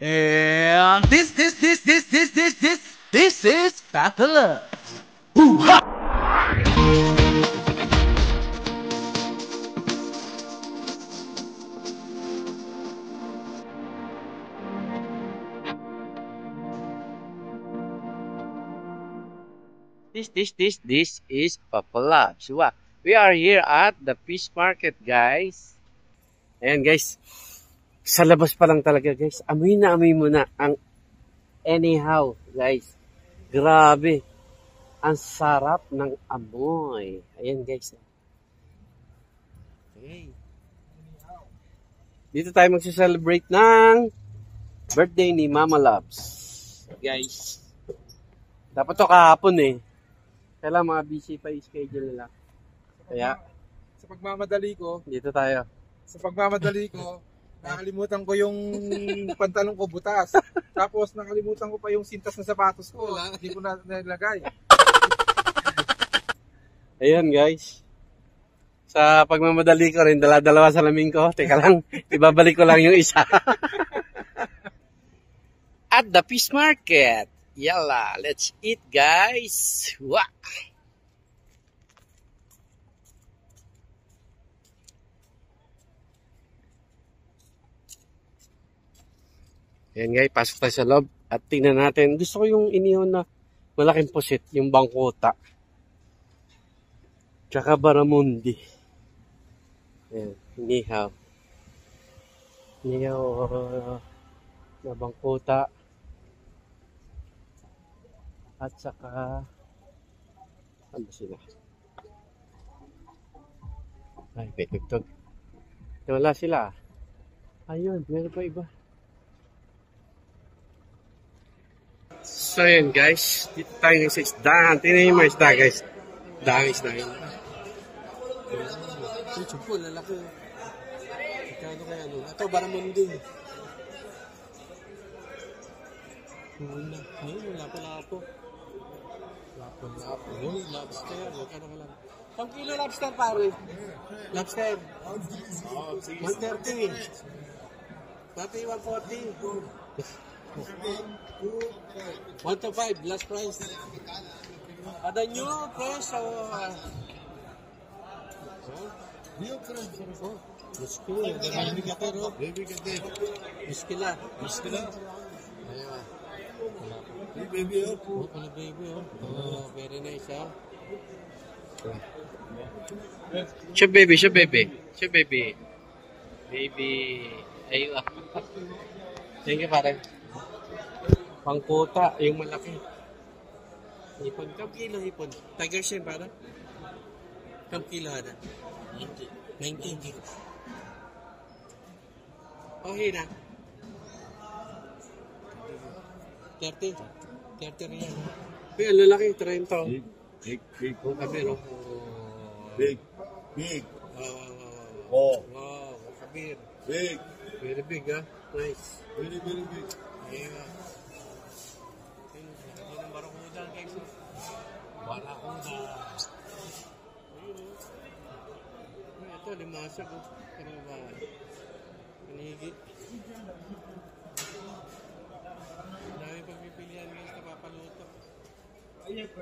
And this is Battle. This is Papa Labs. We are here at the fish market, guys. Ayan, guys. Sa labas pa lang talaga, guys. Amoy na amoy mo na ang anyhow, guys. Grabe. Ang sarap ng amoy. Ayan, guys. Okay. Dito tayo magse-celebrate ng birthday ni Mama Labs. Guys. Dapat to kahapon eh. Kailan mga busy pa yung schedule nila. Kaya, sa pagmamadali ko, nakalimutan ko yung pantalon ko butas. Tapos nakalimutan ko pa yung sintas na sapatos ko. Hindi ko na nilagay. Ayan guys. Sa pagmamadali ko rin, dala-dalawa sa salamin ko. Teka lang, ibabalik ko lang yung isa. At the fish market. Yalla, let's eat guys. Wah! Ayan guys, pasok tayo sa loob at tingnan natin. Gusto ko yung inihaw na malaking pusit, yung bangkota. Tsaka baramundi. Ayan, inihaw. Inihaw na bangkota. At saka, ano sila? Ay, may tugtog. Wala sila. Ayun, meron pa iba. So yun guys, dito tayo ng sa isdahan. Tingnan yung mga isda guys. Dami isda yun. Ito, chupo, lalaki. Ikano kaya ano? Ito, baramundi. Wala pala po. Uy, lobster. Magkano ka lang? 1 kilo lobster, pare. Lobster. 130. Pati 140. 125, last price. Ada new price o... New price. Muskila. Baby ka pero. Baby ka din. Muskila. Muskila. Ayan. Baby oh. Wala baby oh. Oh, very nice ah. Siya baby. Baby. Ayun ah. Thank you pare. Pangkota, yung malaki. Hipon. Kam kilo hipon? Tiger shrimp pare? Kam kilo ada? 19 kilo. Okay na. 30 riyan. Uy, ang lalaki, 30. Big. Kabir, oh. Big. Wow, kabir. Big. Very big, ah. Nice. Very big. Ayun. Ayun ang barakuda, guys. Barakuda. Ayun, oh. Ito, limasag, oh. Pero ba, panigit. Dami pagpipilian guys na papaluto. Guys.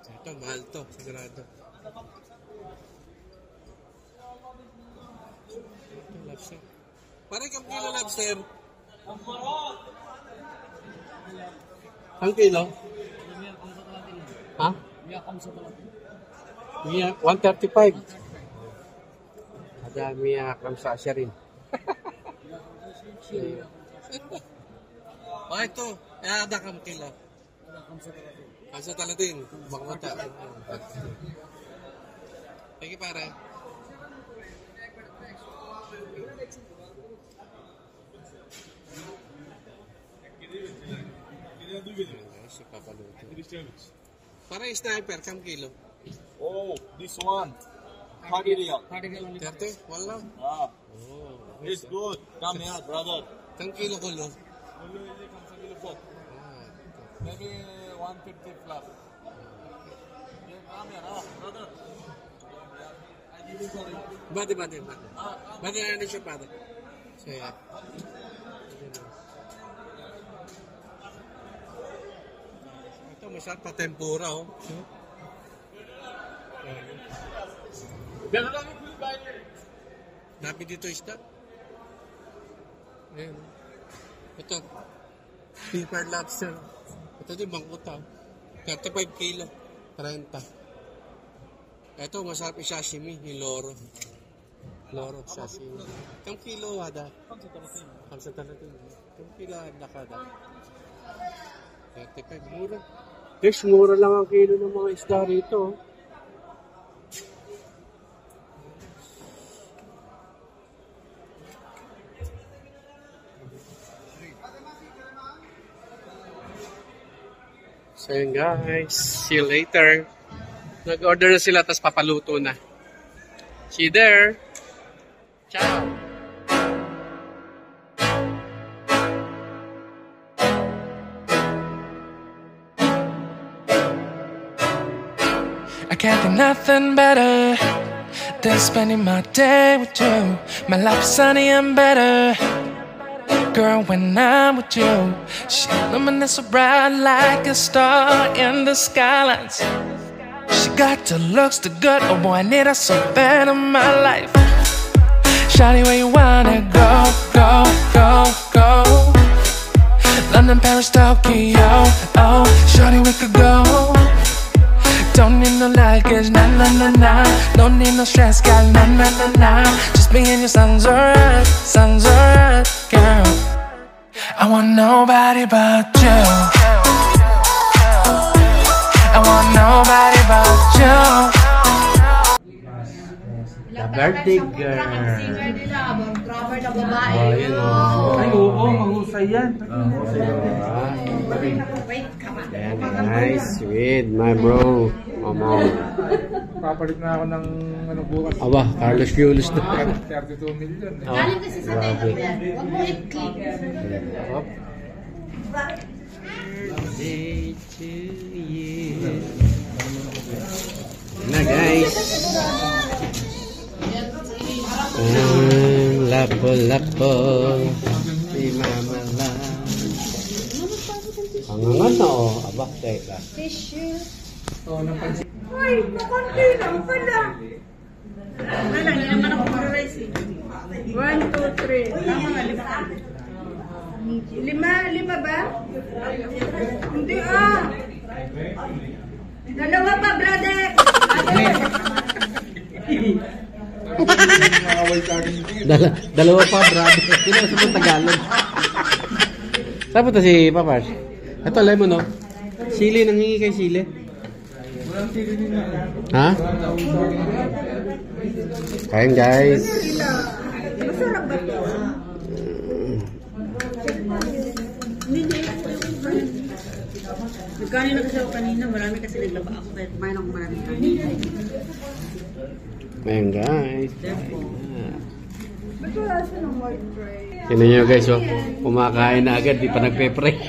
Ito, mahal to. Sigurado. Ito, lobster. Parang kang kilo lobster. Ang kilo? Ha? 135. Ada Mia Kamsa Asyarin. Oh, ito. Ada kam kilo. Kamsa talatin. Bangkota. Sige pare. Si papaluto. Para sniper, kam kilo? Oh, this one. 30 riyal. 30? Wala. Ah, Oh, it's good. Come here, brother. kam kilo kulo? Maybe 150 plus. Bati. Bati na rin siya, pare. So, yeah. Ito, masarap pa tempura, oh. Dami dito isda. Ayan. Ito. Silver lobster. Ito din bangkuta. 35 kilo. 30. Ito, masarap yung sashimi. Yung loro. Loro sashimi. Itong kilo ada. 5 talaga. Itong kilo ada kada. 35. Mura. Guys, mura lang ang kilo ng mga isda rito. So yun guys, see you later. Nag-order na sila, tapos papaluto na. See you there. Ciao. I can't think nothing better than spending my day with you. My life's sunny and better, girl, when I'm with you. She illuminates so bright like a star in the skylines. She got the looks, the good, oh boy, I need her so bad in my life. Shawty, where you wanna go, go, go, go? London, Paris, Tokyo, oh, shawty, we could go. Don't need no luggage, nah, nah, nah, nah. Don't need no stress, girl, nah, nah, nah, nah. Just me and you sounds alright, girl. I want nobody but you. I want nobody but you. The birthday girl. Singer nila, abang drummer na babae. Oh, yun o. Ay, oo, mahusay yan. Wait, come on. Ayan guys, with my bro. Mama. Papalit na ako ng ano bukas. Aba, Carlos Yulos na. 32 million. Galing kasi sa tayo yan. Huwag mo i-click. Birthday to you. Na guys. Lapo-lapo. Si Mama lang. Ang nga na o. Aba, teka. Tissue. Oo, napansin. Uy, makunti lang pala. Wala, hindi naman ako mag-rice eh. 1, 2, 3. Tama nga, 5. 5 ba? Hindi ah. 2 pa, brother. Dalawa pa, brother. Sino sa mga Tagalog? Saan po ito si Papas? Ito, lemon, no? Sili, nangingi kay sili. Ha? Kain, guys. Masarap ba ito? Nagkanin na kasi ako kanina. Marami kasi naglaba ako. Kaya kumain ako marami kanina. Ayan, guys. Ba't wala siya ng white bread? Tignan nyo, guys, oh. Kumakain na agad, di pa nagpe-pray.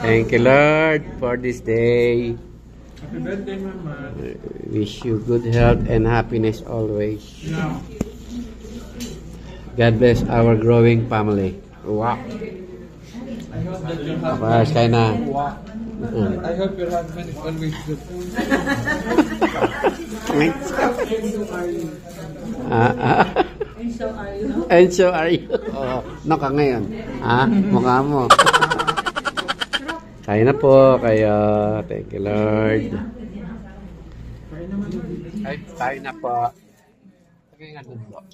Thank you, Lord, for this day. Happy birthday, Mama. Wish you good health and happiness always. God bless our growing family. Wow. Tapos, kain na. I hope your husband is always good. And so are you. Oh, naka ngayon. Ha? Mukha mo. Kain na po kayo. Thank you, Lord. Kain na po. Kain na po.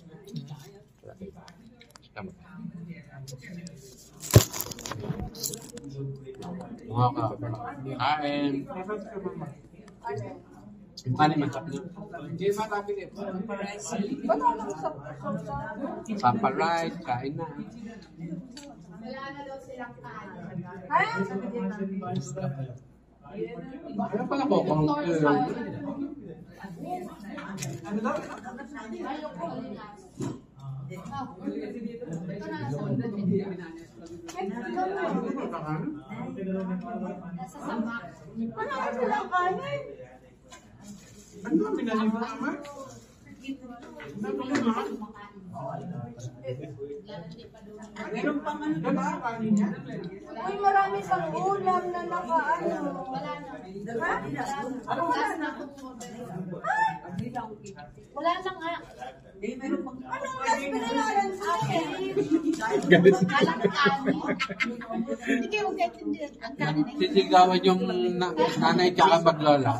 Kain. Ano man tapos? Pamparize, kain na. Wala na daw silang kain. Ano pala po? Marami silang kanin. Ano ang pinali mo naman? Meron pang ano na ba? Kanin niya? Uy, marami pang ulam na nakaano. Ha? Ano wala na? Wala na nga. Ano oras pinalaran sa akin? Hindi kayo magkaintindihan. Ang kanin ay Sisigawan yung nanay tsaka maglola.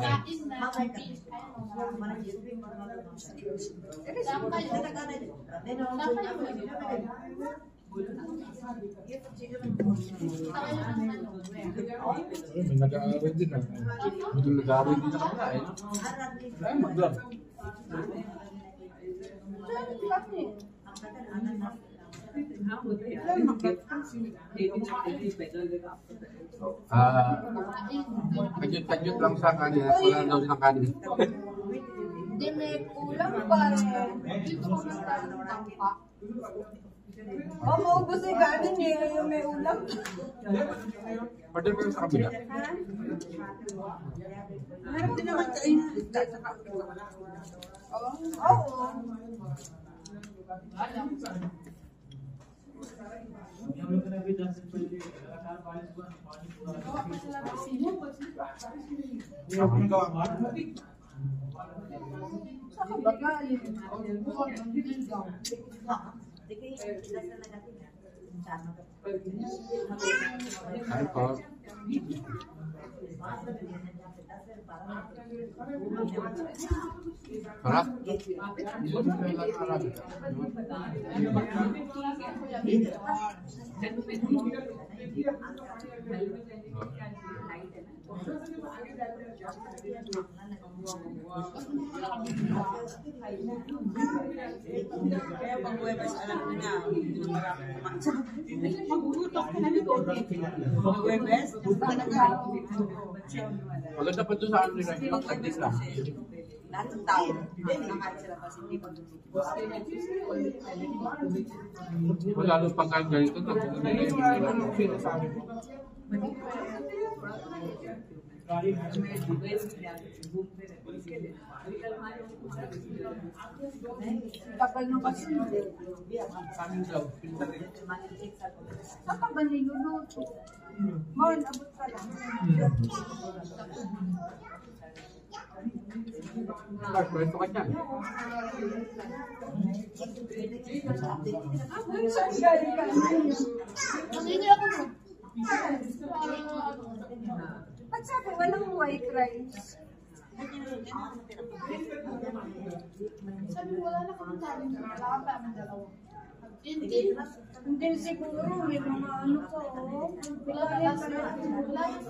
May nag-aaral din ah. May nag-aaral din na kapila eh. Ay, mag-vlog. Kadyot-kadyot lang sa kanila. Wala daw silang kanin. Hindi may ulam pa rin. Dito ko na tayo ng tangka. Maubos yung kanin niya yung may ulam. Order ko sa kabila. Meron din naman sa inyo. Oo. Sa kabagaling. Ay po. Sarap? Kaya pag Huwebes, alam mo na, hindi na marami kumain. Magugutok ka na nito. Pag Huwebes, Maganda pa doon sa ano nila. Pag-tagdis lang. lahat ng tao, nakakain sila kasi hindi pag Wala nung pagkain ganito. Anong sinasabi mo? Kapal nung kasi. Saan ka ba niluluto? Mon, abot ka lang. Pwede ka dyan. Saan galing ka? Hindi ako mo. Ba't sabi walang white rice? Sabi wala na kami tayo. Wala ka pa ang dalawa. Hindi siguro. May mga ano ko. Wala na sa Wala na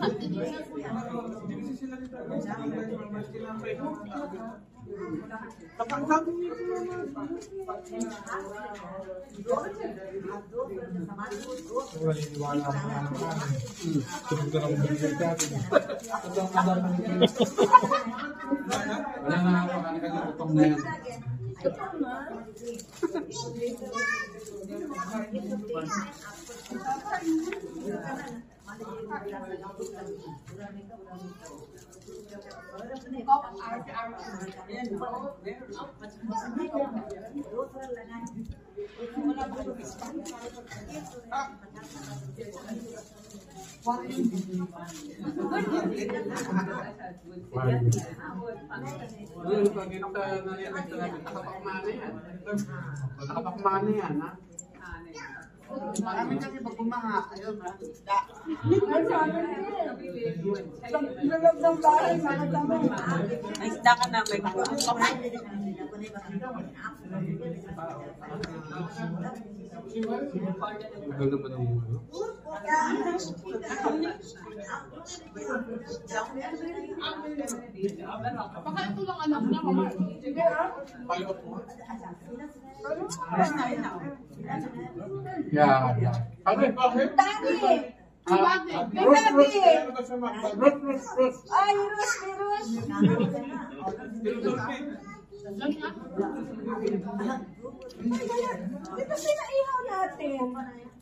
ako kanina na yan. Nakapakmana yan, ha? Marami kasi pag bumaha, ayun, maraming isda. loob ng bahay, mga tamo. May isda ka na, may pagkakas ka na. Maganda ba naman ano? Baka ito lang anak niya, mama. Sige, ah. Yeah. Tani! May babi! Ay, Rus, may Rus! Dito sinaihaw natin.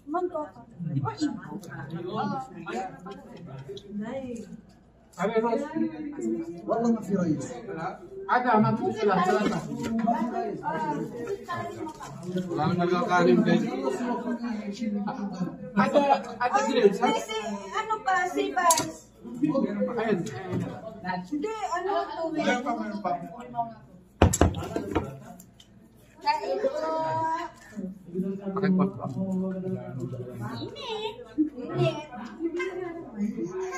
Di ba ibo? Ada, magpusula. Wala nang nagkakalim guys. Ada grades. Kasi, ano pa, sibas. Ayan. Hindi, ano to, Meron pa. kain ko. Bakit pa? Init. Init.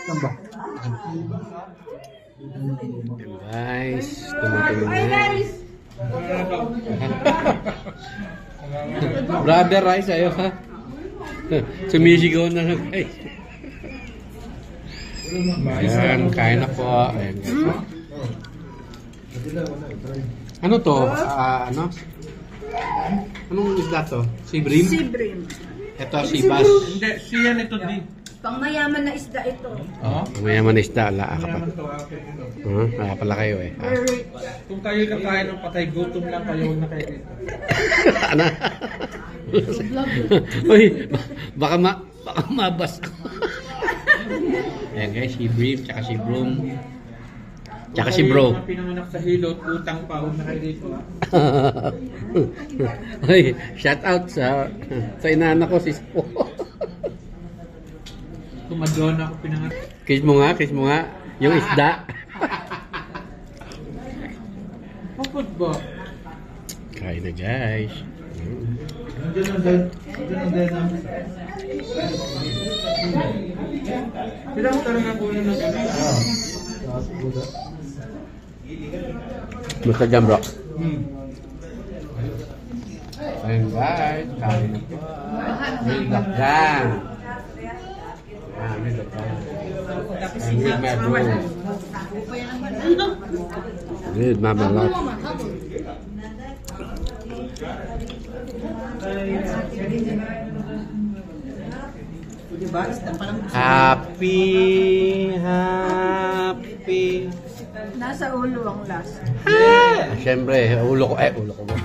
Saan ba? Guys, tumutuloy Ay, na. guys. Brother Rice, ayo ha. Sumisigaw na lang guys. Ayan, kain na po. Ayan guys. Ano to? Ano? Anong isda to? Sibrim? Sibrim. Ito, sibas. Hindi, siya nito di. Pangmayaman na isda ito. Oo? Mayaman na isda. Ala ka pa. Mayaman to. Wala pala kayo eh. Kung kayo kakain ng patay, gutom lang kayo, huwag na kayo dito. Ano? Uy, baka mabas ko. Ayan guys, si Brim, tsaka si Broom. Tsaka si Bro. Mga pinanganak sa hilot, utang pa, huwag na kayo dito. Uy, shout out sa inaanak ko, si Spo. Kung Madonna ako pinanganak. Kiss mo nga. Yung isda. Kapag ba? Kain na guys. Nandiyan ang dahil. Sila ko talaga kunin ng gano'n. Basta dyan bro. Ayun guys, kain na po. May lakgang. May lakgang. And with my bro. With Mama Lot. Diba? Parang Happy. Nasa ulo ang last. Siyempre, ulo ko mo.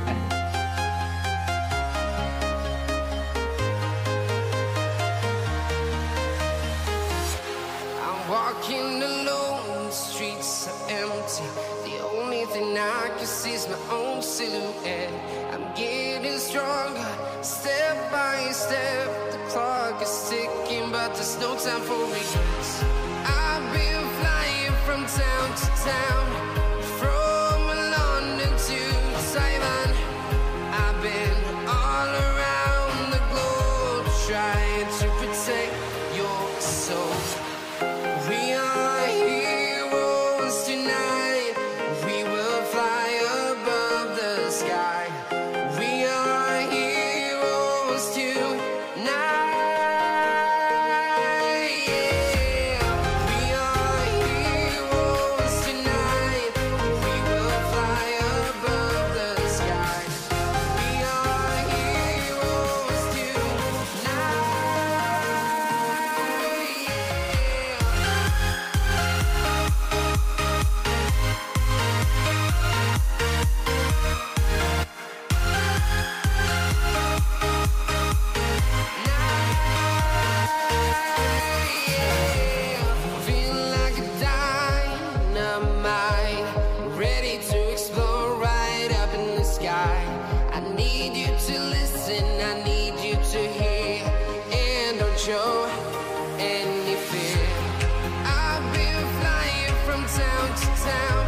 I'm walking alone, the streets are empty. The only thing I can see is my own silhouette. I'm getting stronger, step by step. The clock is ticking, but there's no time for regrets. I've been flying from town to town, from London to Taiwan. I've been all around the globe, trying to protect your soul. We are heroes tonight. We will fly above the sky. We are heroes tonight. Yeah. We are heroes tonight. We will fly above the sky. We are heroes tonight. Yeah. Feel like a dynamite, ready to explode right up in the sky. I need you to listen, I need you to hear, and don't show any fear. I've been flying from town to town,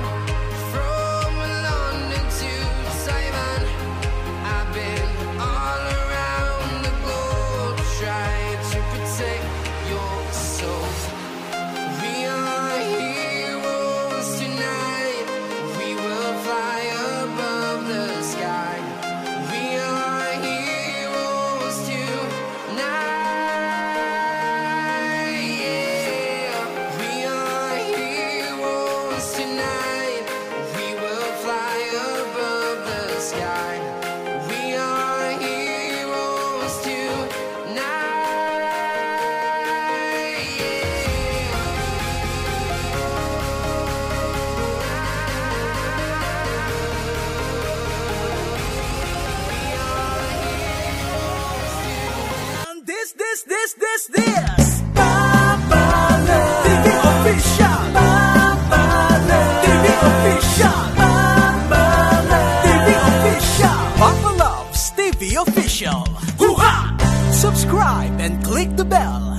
from London to Taiwan. I've been all around the globe, trying to protect your soul. We are heroes tonight. We will fly above the sky. We are heroes tonight. TV official. Subscribe and click the bell